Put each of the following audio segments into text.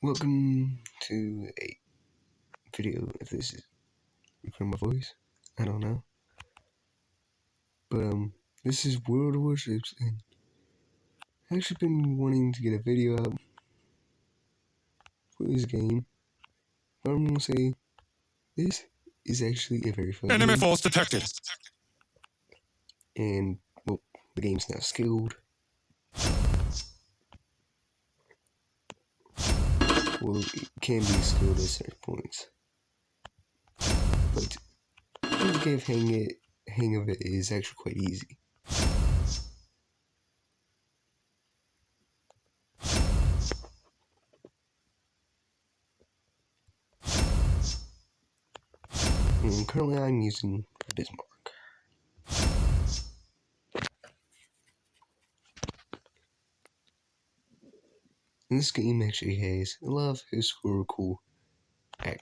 Welcome to a video. If this is recording my voice, I don't know. But this is World of Warships, and I've actually been wanting to get a video out for this game. But I'm gonna say this is actually a very fun Enemy game. force detected. And well, the game's now skilled. Well, it can be skilled at certain points, but to get hang of it is actually quite easy. And currently, I'm using Bismarck. And this game actually has a lot of historical action.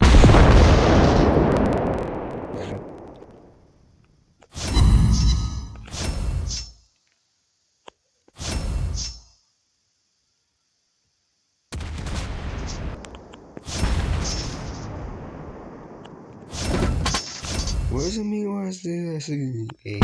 What does it mean? Why is there actually a...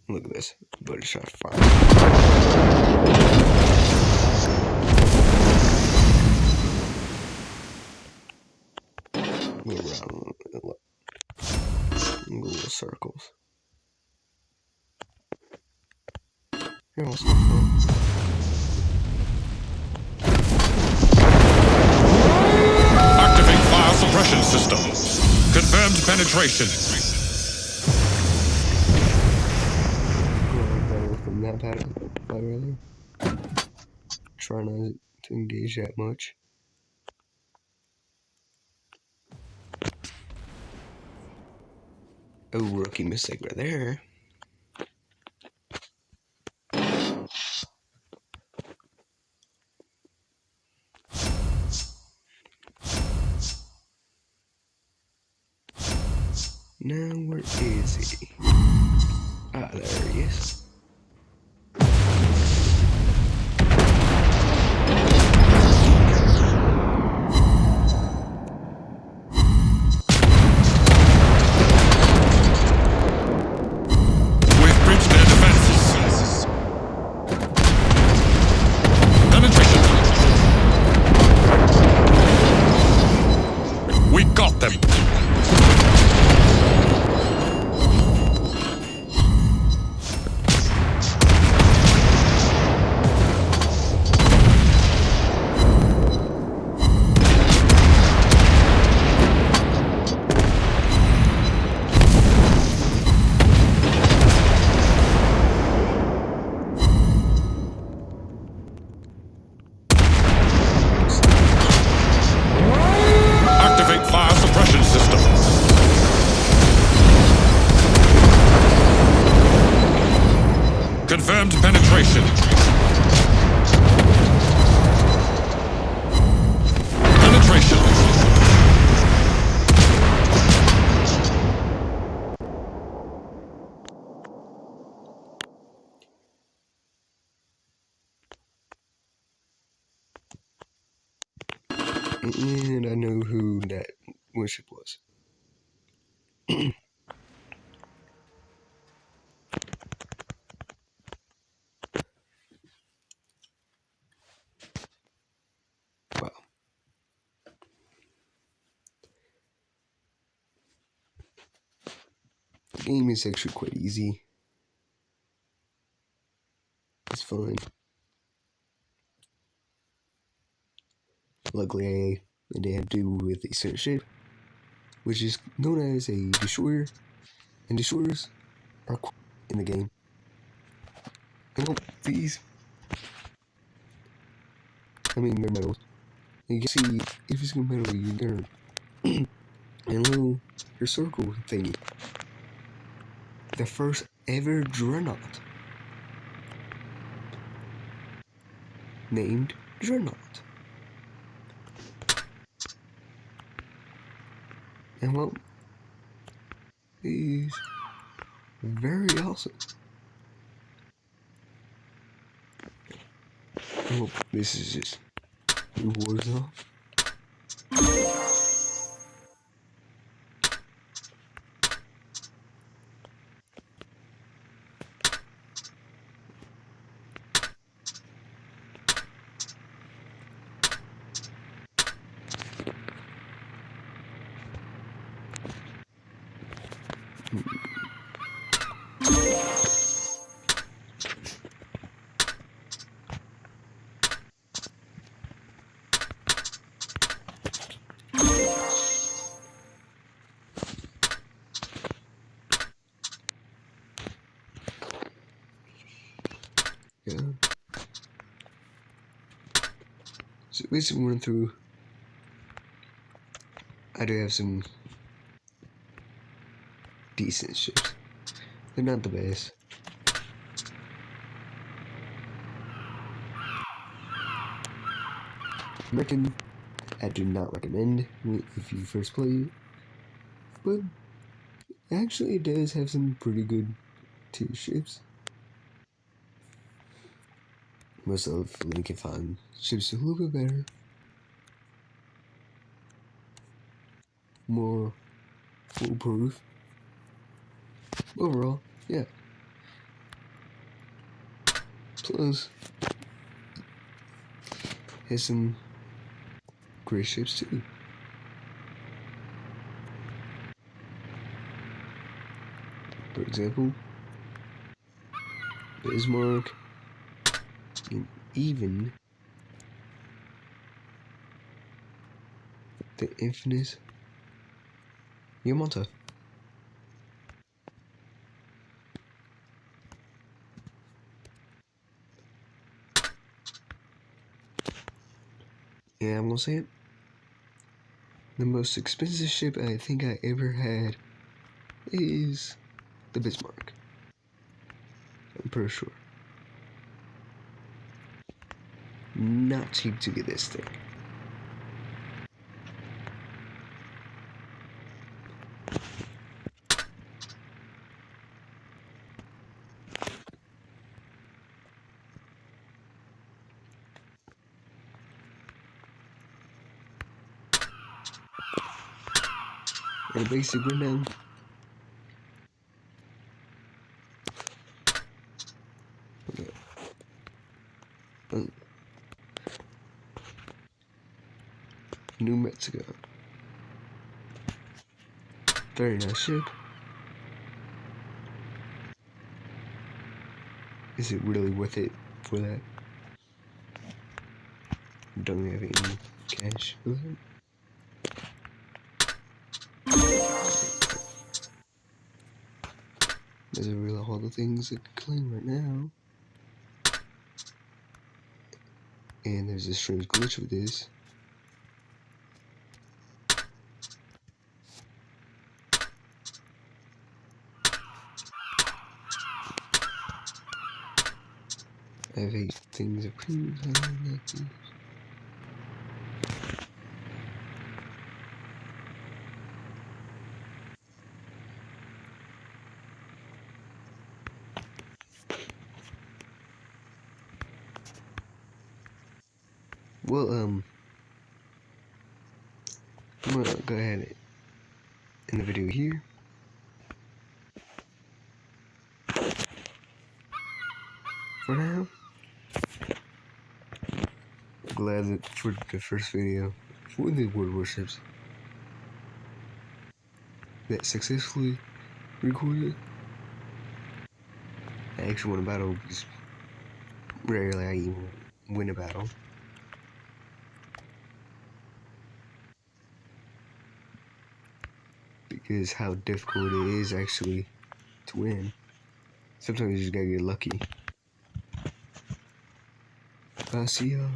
Look at this. Bloody shot fire. Go around little circles. Here, also fun. Activate fire suppression system. Confirmed penetration. Going from that pattern, I'd rather try not to engage that much. Oh, rookie mistake right there. Now, where is he? Ah, there he is. We've breached their defenses. Penetration. We got them. Activate fire suppression system. Confirmed penetration. Penetration. And I know who that warship was. Wow. The game is actually quite easy. It's fun. Luckily, I didn't have to do with a certain ship, which is known as a destroyer, and destroyers are in the game. And well, these, I mean, they're metal. You can see if it's metal, you're gonna and little your circle thingy. The first ever dreadnought named Dreadnought. And well, it is very awesome. I hope this is just rewards off. Yeah. So basically run through. I do have some decent ships. They're not the best. I do not recommend if you first play it, but actually it does have some pretty good tier ships. Most of you can find ships a little bit better, more foolproof. Overall, yeah. Plus, has some great ships too. For example, Bismarck, and even the infamous Yamata. Yeah, I'm gonna say it. The most expensive ship I think I ever had is the Bismarck. I'm pretty sure. Not cheap to get this thing. And a basic rundown. Okay. New Mexico. Very nice ship. Is it really worth it for that? Don't have any cash for that. There's a really all the things I can claim right now. And there's a strange glitch with this. I have 8 things of creams. I don't like these. Well, I'm gonna go ahead and end the video here. For now, glad that for the first video for the World Warships that successfully recorded. I actually won a battle because rarely I even win a battle. Because how difficult it is actually to win. Sometimes you just gotta get lucky. I'll see y'all